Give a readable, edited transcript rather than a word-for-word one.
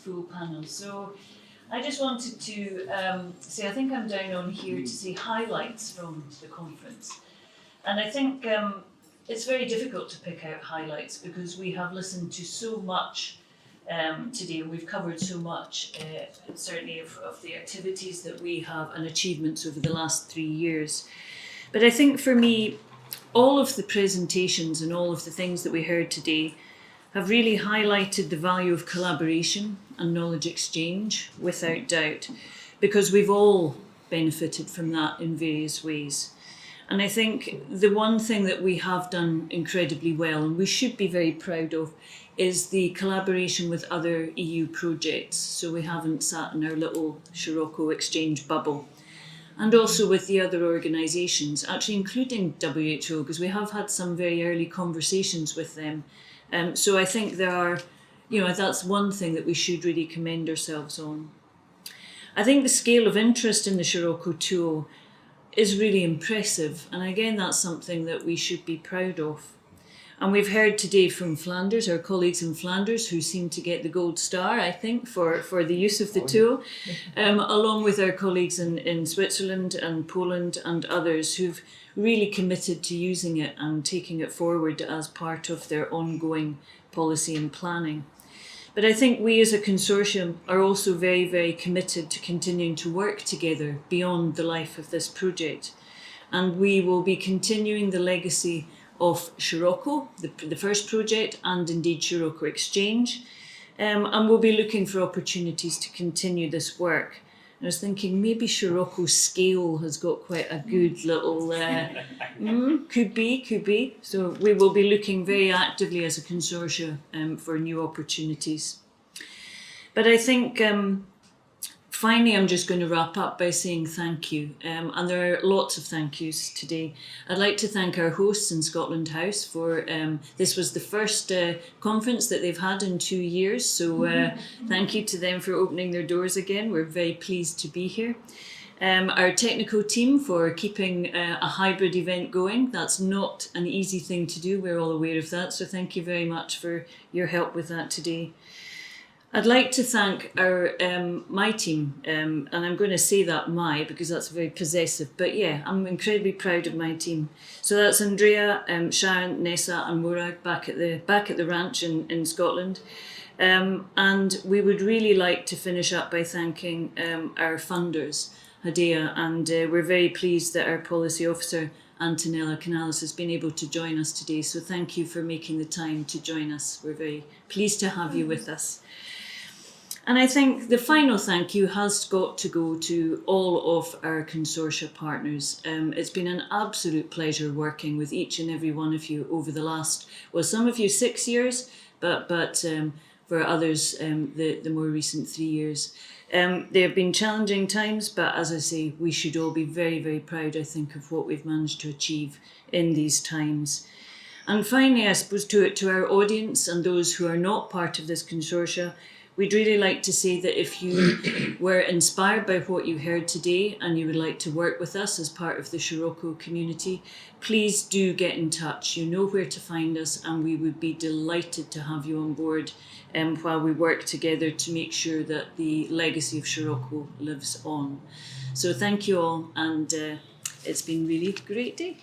full panel. So I just wanted to say, I think I'm down on here to say highlights from the conference. And I think it's very difficult to pick out highlights because we have listened to so much today, and we've covered so much, certainly of the activities that we have and achievements over the last 3 years. But I think for me, all of the presentations and all of the things that we heard today have really highlighted the value of collaboration and knowledge exchange, without doubt, because we've all benefited from that in various ways. And I think the one thing that we have done incredibly well, and we should be very proud of, is the collaboration with other EU projects. So we haven't sat in our little Scirocco exchange bubble. And also with the other organisations, actually including WHO, because we have had some very early conversations with them. So I think there are, that's one thing that we should really commend ourselves on. I think the scale of interest in the Scirocco tool is really impressive. And again, that's something that we should be proud of. And we've heard today from Flanders, our colleagues in Flanders, who seem to get the gold star, I think, for the use of the tool, along with our colleagues in Switzerland and Poland and others who've really committed to using it and taking it forward as part of their ongoing policy and planning. But I think we as a consortium are also very, very committed to continuing to work together beyond the life of this project. And we will be continuing the legacy of Scirocco, the first project, and indeed Scirocco Exchange. And we'll be looking for opportunities to continue this work. I was thinking maybe Scirocco's scale has got quite a good little, could be. So we will be looking very actively as a consortia for new opportunities. But I think finally, I'm just going to wrap up by saying thank you. And there are lots of thank yous today. I'd like to thank our hosts in Scotland House for, this was the first conference that they've had in 2 years. So thank you to them for opening their doors again. We're very pleased to be here. Our technical team for keeping a hybrid event going. That's not an easy thing to do. We're all aware of that. So thank you very much for your help with that today. I'd like to thank our my team, and I'm going to say that my because that's very possessive, but yeah, I'm incredibly proud of my team. So that's Andrea, Sharon, Nessa and Murag back at the ranch in Scotland. And we would really like to finish up by thanking our funders, Hadea, and we're very pleased that our policy officer, Antonella Canales, has been able to join us today. So thank you for making the time to join us. We're very pleased to have you with us. And I think the final thank you has got to go to all of our consortia partners. It's been an absolute pleasure working with each and every one of you over the last, well, some of you 6 years, but for others, the more recent 3 years. They have been challenging times, but as I say, we should all be very, very proud, I think, of what we've managed to achieve in these times. And finally, I suppose to our audience and those who are not part of this consortia, we'd really like to say that if you were inspired by what you heard today and you would like to work with us as part of the Scirocco community, please do get in touch. You know where to find us, and we would be delighted to have you on board while we work together to make sure that the legacy of Scirocco lives on. So thank you all, and it's been really a great day.